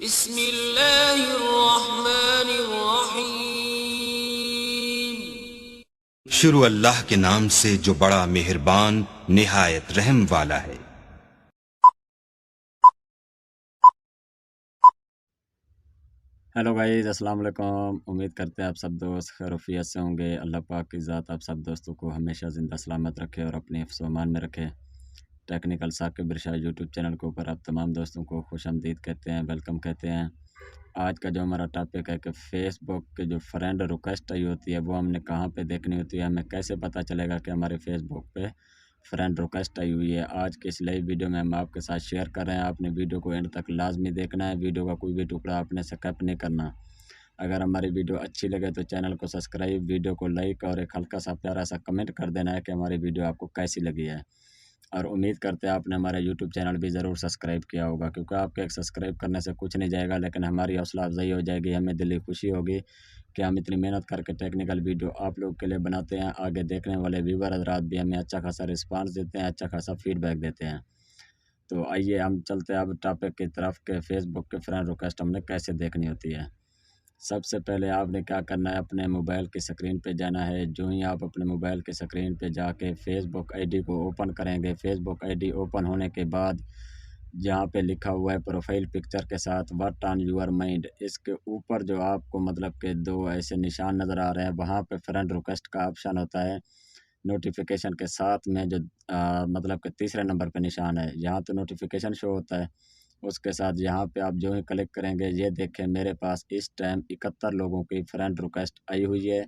बिस्मिल्लाहिर्रहमानिर्रहीम। शुरू अल्लाह के नाम से जो बड़ा मेहरबान निहायत रहम वाला है। हेलो गाइस, अस्सलाम वालेकुम। उम्मीद करते हैं आप सब दोस्त खैरियत से होंगे। अल्लाह पाक की ज़ात आप सब दोस्तों को हमेशा ज़िंदा सलामत रखे और अपने हिफ्ज़ व अमान में रखे। टेक्निकल साकिब इरशाद यूट्यूब चैनल के ऊपर आप तमाम दोस्तों को खुशामदीद कहते हैं, वेलकम कहते हैं। आज का जो हमारा टॉपिक है कि फ़ेसबुक के जो फ्रेंड रिक्वेस्ट आई होती है वो हमने कहाँ पे देखनी होती है, हमें कैसे पता चलेगा कि हमारे फेसबुक पे फ्रेंड रिक्वेस्ट आई हुई है। आज के इस लाइव वीडियो में हम आपके साथ शेयर कर रहे हैं। आपने वीडियो को एंड तक लाजमी देखना है, वीडियो का कोई भी टुकड़ा आपने स्किप नहीं करना। अगर हमारी वीडियो अच्छी लगे तो चैनल को सब्सक्राइब, वीडियो को लाइक और एक हल्का सा प्यारा सा कमेंट कर देना है कि हमारी वीडियो आपको कैसी लगी है। और उम्मीद करते हैं आपने हमारा यूट्यूब चैनल भी ज़रूर सब्सक्राइब किया होगा, क्योंकि आपके एक सब्सक्राइब करने से कुछ नहीं जाएगा, लेकिन हमारी हौसला अफजाई हो जाएगी, हमें दिली खुशी होगी कि हम इतनी मेहनत करके टेक्निकल वीडियो आप लोग के लिए बनाते हैं। आगे देखने वाले व्यूवर हज़रात भी हमें अच्छा खासा रिस्पांस देते हैं, अच्छा खासा फीडबैक देते हैं। तो आइए हम चलते हैं अब टॉपिक की तरफ के फेसबुक के फ्रेंड रिक्वेस्ट हमने कैसे देखनी होती है। सबसे पहले आपने क्या करना है, अपने मोबाइल की स्क्रीन पे जाना है। जो ही आप अपने मोबाइल की स्क्रीन पे जाके फेसबुक आईडी को ओपन करेंगे, फेसबुक आईडी ओपन होने के बाद जहाँ पे लिखा हुआ है प्रोफाइल पिक्चर के साथ व्हाट ऑन योर माइंड, इसके ऊपर जो आपको मतलब के दो ऐसे निशान नज़र आ रहे हैं, वहाँ पे फ्रेंड रिक्वेस्ट का ऑप्शन होता है। नोटिफिकेशन के साथ में जो मतलब के तीसरे नंबर पे निशान है, यहाँ तो नोटिफिकेशन शो होता है। उसके साथ यहाँ पे आप जो ही क्लिक करेंगे, ये देखें मेरे पास इस टाइम 71 लोगों की फ्रेंड रिक्वेस्ट आई हुई है,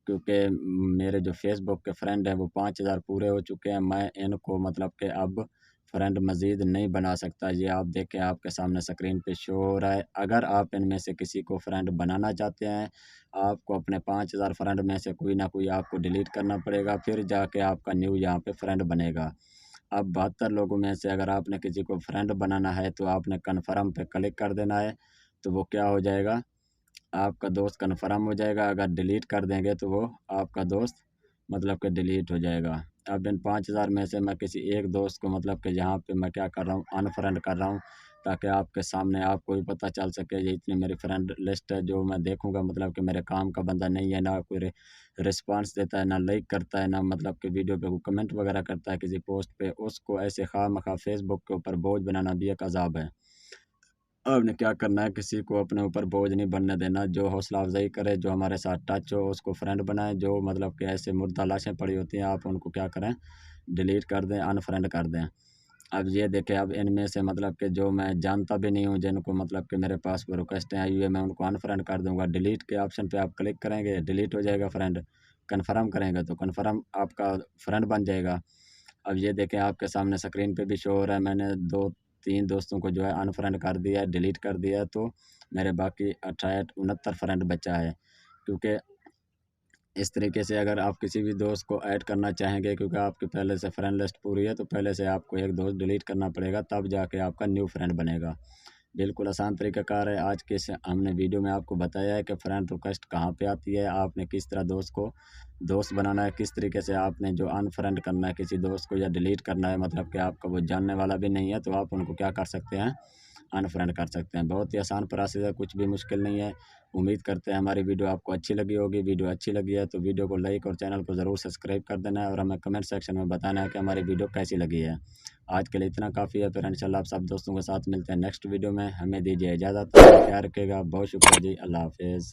क्योंकि मेरे जो फेसबुक के फ्रेंड हैं वो 5000 पूरे हो चुके हैं। मैं इनको मतलब कि अब फ्रेंड मज़ीद नहीं बना सकता। ये आप देखें आपके सामने स्क्रीन पे शो हो रहा है। अगर आप इनमें से किसी को फ्रेंड बनाना चाहते हैं, आपको अपने 5000 फ्रेंड में से कोई ना कोई आपको डिलीट करना पड़ेगा, फिर जाके आपका न्यू यहाँ पे फ्रेंड बनेगा। अब 72 लोगों में से अगर आपने किसी को फ्रेंड बनाना है तो आपने कन्फर्म पे क्लिक कर देना है, तो वो क्या हो जाएगा, आपका दोस्त कन्फर्म हो जाएगा। अगर डिलीट कर देंगे तो वो आपका दोस्त मतलब कि डिलीट हो जाएगा। अब इन 5000 में से मैं किसी एक दोस्त को मतलब कि यहाँ पे मैं क्या कर रहा हूँ, अनफ्रेंड कर रहा हूँ, ताकि आपके सामने आपको भी पता चल सके ये इतनी मेरी फ्रेंड लिस्ट है। जो मैं देखूँगा मतलब कि मेरे काम का बंदा नहीं है, ना कोई रिस्पॉन्स देता है, ना लाइक करता है, ना मतलब कि वीडियो पे कोई कमेंट वगैरह करता है किसी पोस्ट पे, उसको ऐसे खामखा फेसबुक के ऊपर बोझ बनाना भी एक अजाब है। आपने क्या करना है, किसी को अपने ऊपर बोझ नहीं बनने देना। जो हौसला अफजाई करे, जो हमारे साथ टच हो, उसको फ्रेंड बनाएं। जो मतलब कि ऐसे मुर्दा लाशें पड़ी होती हैं, आप उनको क्या करें, डिलीट कर दें, अनफ्रेंड कर दें। अब ये देखें, अब इनमें से मतलब कि जो मैं जानता भी नहीं हूँ, जिनको मतलब कि मेरे पास वो रिक्वेस्टें आई हुई है, मैं उनको अनफ्रेंड कर दूँगा। डिलीट के ऑप्शन पे आप क्लिक करेंगे, डिलीट हो जाएगा फ्रेंड। कन्फर्म करेंगे तो कन्फर्म आपका फ्रेंड बन जाएगा। अब ये देखें आपके सामने स्क्रीन पे भी शो हो रहा है, मैंने 2-3 दोस्तों को जो है अनफ्रेंड कर दिया है, डिलीट कर दिया है, तो मेरे बाकी 68-69 फ्रेंड बचा है। क्योंकि इस तरीके से अगर आप किसी भी दोस्त को ऐड करना चाहेंगे, क्योंकि आपकी पहले से फ्रेंड लिस्ट पूरी है, तो पहले से आपको एक दोस्त डिलीट करना पड़ेगा, तब जाके आपका न्यू फ्रेंड बनेगा। बिल्कुल आसान तरीक़ाकार है। आज के इस हमने वीडियो में आपको बताया है कि फ्रेंड रिक्वेस्ट कहाँ पे आती है, आपने किस तरह दोस्त को दोस्त बनाना है, किस तरीके से आपने जो अनफ्रेंड करना है किसी दोस्त को या डिलीट करना है, मतलब कि आपका वो जानने वाला भी नहीं है, तो आप उनको क्या कर सकते हैं, अनफ्रेंड कर सकते हैं। बहुत ही आसान प्रोसेस है, कुछ भी मुश्किल नहीं है। उम्मीद करते हैं हमारी वीडियो आपको अच्छी लगी होगी। वीडियो अच्छी लगी है तो वीडियो को लाइक और चैनल को ज़रूर सब्सक्राइब कर देना है, और हमें कमेंट सेक्शन में बताना है कि हमारी वीडियो कैसी लगी है। आज के लिए इतना काफ़ी है, फिर इंशाल्लाह आप सब दोस्तों के साथ मिलते हैं नेक्स्ट वीडियो में। हमें दीजिए इजाज़त, ख्याल रखिएगा। बहुत शुक्रिया जी, अल्लाह हाफिज़।